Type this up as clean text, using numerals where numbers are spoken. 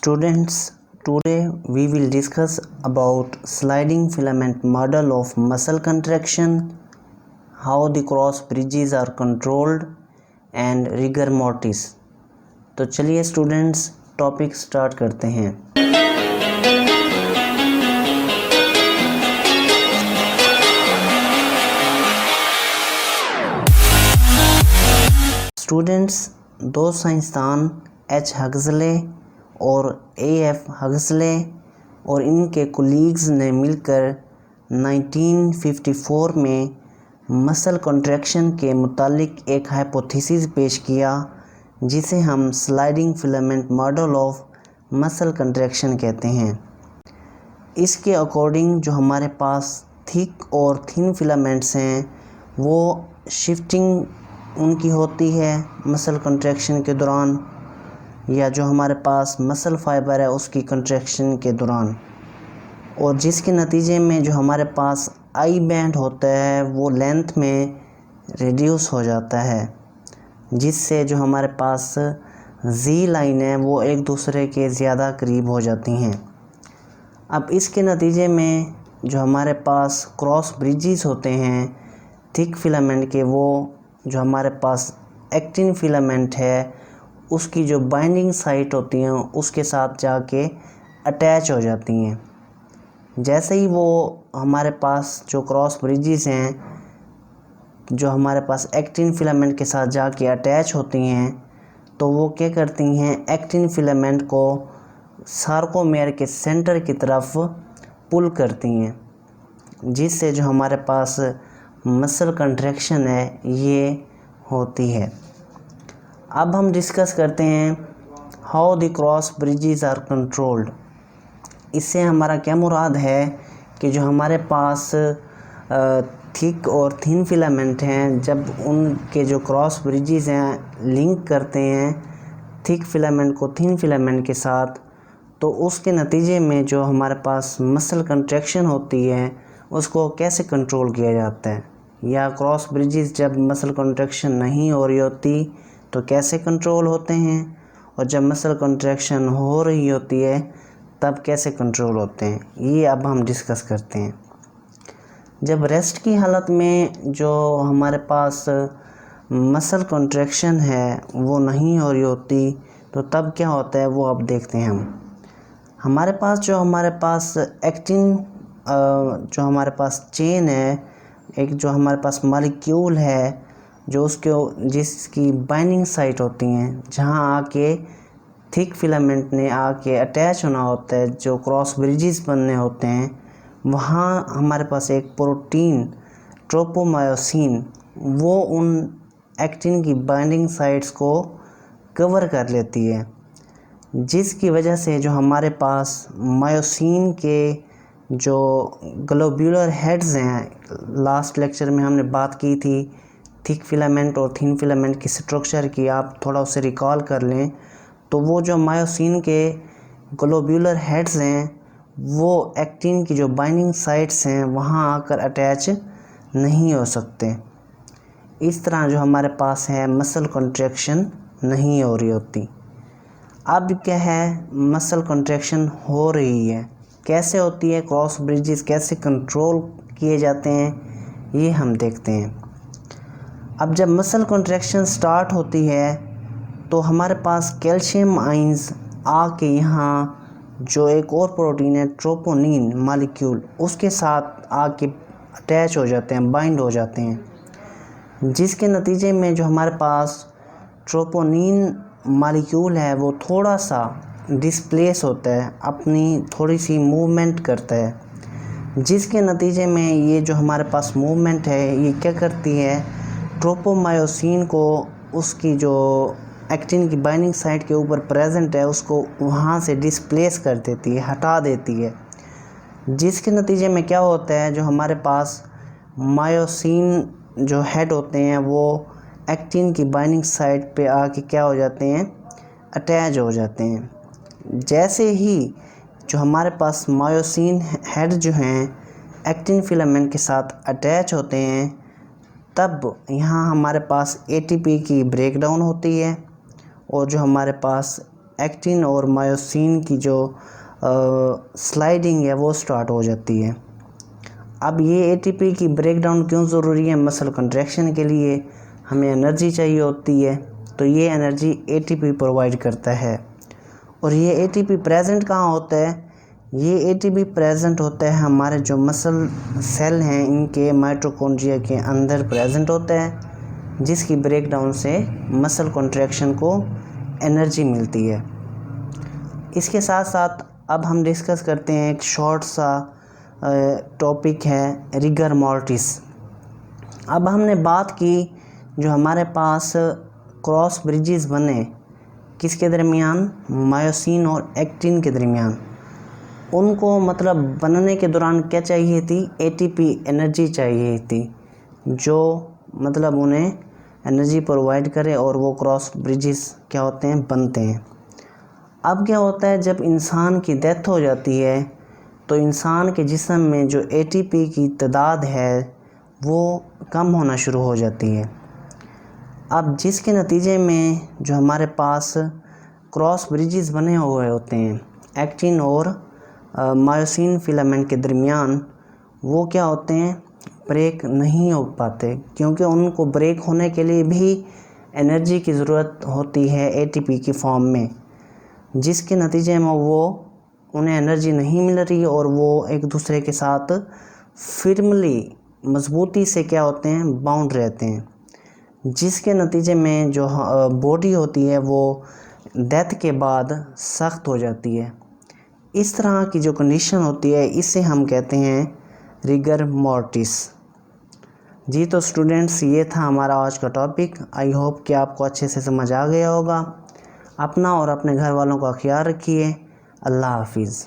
Students, today we will discuss about sliding filament model of muscle contraction, how the cross bridges are controlled and rigor mortis। तो चलिए students topic start करते हैं। Students, दो साइंसदान H Huxley और F Huxley और इनके colleagues ने मिलकर 1954 में मसल कॉन्ट्रैक्शन के मुतालिक एक हाइपोथेसिस पेश किया जिसे हम sliding filament model of muscle contraction कहते हैं। इसके अकॉर्डिंग जो हमारे पास थिक और थिन फिलामेंट्स हैं वो शिफ्टिंग उनकी होती है मसल कॉन्ट्रैक्शन के दौरान, या जो हमारे पास मसल फाइबर है उसकी कॉन्ट्रैक्शन के दौरान, और जिसके नतीजे में जो हमारे पास आई बैंड होता है वो लेंथ में रिड्यूस हो जाता है, जिससे जो हमारे पास जी लाइन है वो एक दूसरे के ज़्यादा करीब हो जाती हैं। अब इसके नतीजे में जो हमारे पास क्रॉस ब्रिजेस होते हैं थिक फिलामेंट के, वो जो हमारे पास एक्टिन फिलामेंट है उसकी जो बाइंडिंग साइट होती हैं उसके साथ जाके अटैच हो जाती हैं। जैसे ही वो हमारे पास जो क्रॉस ब्रिजेस हैं जो हमारे पास एक्टिन फिलामेंट के साथ जाके अटैच होती हैं तो वो क्या करती हैं, एक्टिन फिलामेंट को सार्कोमेयर के सेंटर की तरफ पुल करती हैं, जिससे जो हमारे पास मसल कंट्रैक्शन है ये होती है। अब हम डिस्कस करते हैं how the cross bridges are controlled. इससे हमारा क्या मुराद है कि जो हमारे पास थिक और थिन फिलामेंट हैं, जब उनके जो क्रॉस ब्रिजेस हैं लिंक करते हैं थिक फिलामेंट को थिन फिलामेंट के साथ, तो उसके नतीजे में जो हमारे पास मसल कंट्रैक्शन होती है उसको कैसे कंट्रोल किया जाता है, या क्रॉस ब्रिजेस जब मसल कंट्रैक्शन नहीं हो रही होती तो कैसे कंट्रोल होते हैं, और जब मसल कंट्रैक्शन हो रही होती है तब कैसे कंट्रोल होते हैं, ये अब हम डिस्कस करते हैं। जब रेस्ट की हालत में जो हमारे पास मसल कंट्रैक्शन है वो नहीं हो रही होती तो तब क्या होता है वो अब देखते हैं हम। हमारे पास एक्टिन जो हमारे पास चेन है, एक जो हमारे पास मॉलिक्यूल है जो जिसकी बाइंडिंग साइट होती हैं, जहां आके थिक फिलामेंट ने आके अटैच होना होता है, जो क्रॉस ब्रिजेस बनने होते हैं, वहाँ हमारे पास एक प्रोटीन ट्रोपोमायोसिन वो उन एक्टिन की बाइंडिंग साइट्स को कवर कर लेती है, जिसकी वजह से जो हमारे पास मायोसिन के जो ग्लोब्यूलर हेड्स हैं, लास्ट लेक्चर में हमने बात की थी थिक फिलामेंट और थिन फिलामेंट की स्ट्रक्चर की, आप थोड़ा उसे रिकॉल कर लें, तो वो जो मायोसिन के ग्लोब्यूलर हेड्स हैं वो एक्टिन की जो बाइंडिंग साइट्स हैं वहाँ आकर अटैच नहीं हो सकते। इस तरह जो हमारे पास है मसल कॉन्ट्रैक्शन नहीं हो रही होती। अब क्या है, मसल कॉन्ट्रैक्शन हो रही है, कैसे होती है, क्रॉस ब्रिजेस कैसे कंट्रोल किए जाते हैं, ये हम देखते हैं। अब जब मसल कॉन्ट्रैक्शन स्टार्ट होती है तो हमारे पास कैल्शियम आयंस आके यहाँ जो एक और प्रोटीन है ट्रोपोनिन मॉलिक्यूल उसके साथ आके अटैच हो जाते हैं, बाइंड हो जाते हैं, जिसके नतीजे में जो हमारे पास ट्रोपोनिन मॉलिक्यूल है वो थोड़ा सा डिस्प्लेस होता है, अपनी थोड़ी सी मूवमेंट करता है, जिसके नतीजे में ये जो हमारे पास मूवमेंट है ये क्या करती है, ट्रोपोमायोसिन को उसकी जो एक्टिन की बाइंडिंग साइट के ऊपर प्रेजेंट है उसको वहाँ से डिस्प्लेस कर देती है, हटा देती है, जिसके नतीजे में क्या होता है, जो हमारे पास मायोसिन जो हेड होते हैं वो एक्टिन की बाइंडिंग साइट पे आके क्या हो जाते हैं, अटैच हो जाते हैं। जैसे ही जो हमारे पास मायोसिन हेड जो हैं एक्टिन फिलामेंट के साथ अटैच होते हैं तब यहाँ हमारे पास एटीपी की ब्रेकडाउन होती है, और जो हमारे पास एक्टिन और मायोसिन की जो स्लाइडिंग है वो स्टार्ट हो जाती है। अब ये एटीपी की ब्रेकडाउन क्यों ज़रूरी है? मसल कंट्रैक्शन के लिए हमें एनर्जी चाहिए होती है, तो ये एनर्जी एटीपी प्रोवाइड करता है। और ये एटीपी प्रेजेंट कहाँ होता है? ये एटीपी प्रेजेंट होता है हमारे जो मसल सेल हैं इनके माइटोकॉन्ड्रिया के अंदर प्रेजेंट होता है, जिसकी ब्रेकडाउन से मसल कॉन्ट्रैक्शन को एनर्जी मिलती है। इसके साथ साथ अब हम डिस्कस करते हैं एक शॉर्ट सा टॉपिक है रिगर मॉर्टिस। अब हमने बात की जो हमारे पास क्रॉस ब्रिजेस बने किसके दरमियान? मायोसिन और एक्टिन के दरमियान। उनको मतलब बनने के दौरान क्या चाहिए थी? एटीपी एनर्जी चाहिए थी, जो मतलब उन्हें एनर्जी प्रोवाइड करे और वो क्रॉस ब्रिजेस क्या होते हैं? बनते हैं। अब क्या होता है जब इंसान की डेथ हो जाती है तो इंसान के जिस्म में जो एटीपी की तादाद है वो कम होना शुरू हो जाती है। अब जिसके नतीजे में जो हमारे पास क्रॉस ब्रिजेस बने हुए होते हैं एक्टिन और मायोसिन फिलामेंट के दरमियान, वो क्या होते हैं? ब्रेक नहीं हो पाते, क्योंकि उनको ब्रेक होने के लिए भी एनर्जी की ज़रूरत होती है एटीपी की फॉर्म में, जिसके नतीजे में वो उन्हें एनर्जी नहीं मिल रही और वो एक दूसरे के साथ फिर्मली मजबूती से क्या होते हैं? बाउंड रहते हैं, जिसके नतीजे में जो बॉडी होती है वो डेथ के बाद सख्त हो जाती है। इस तरह की जो कंडीशन होती है इसे हम कहते हैं रिगर मॉर्टिस। जी तो स्टूडेंट्स, ये था हमारा आज का टॉपिक। आई होप कि आपको अच्छे से समझ आ गया होगा। अपना और अपने घर वालों का ख्याल रखिए। अल्लाह हाफिज़।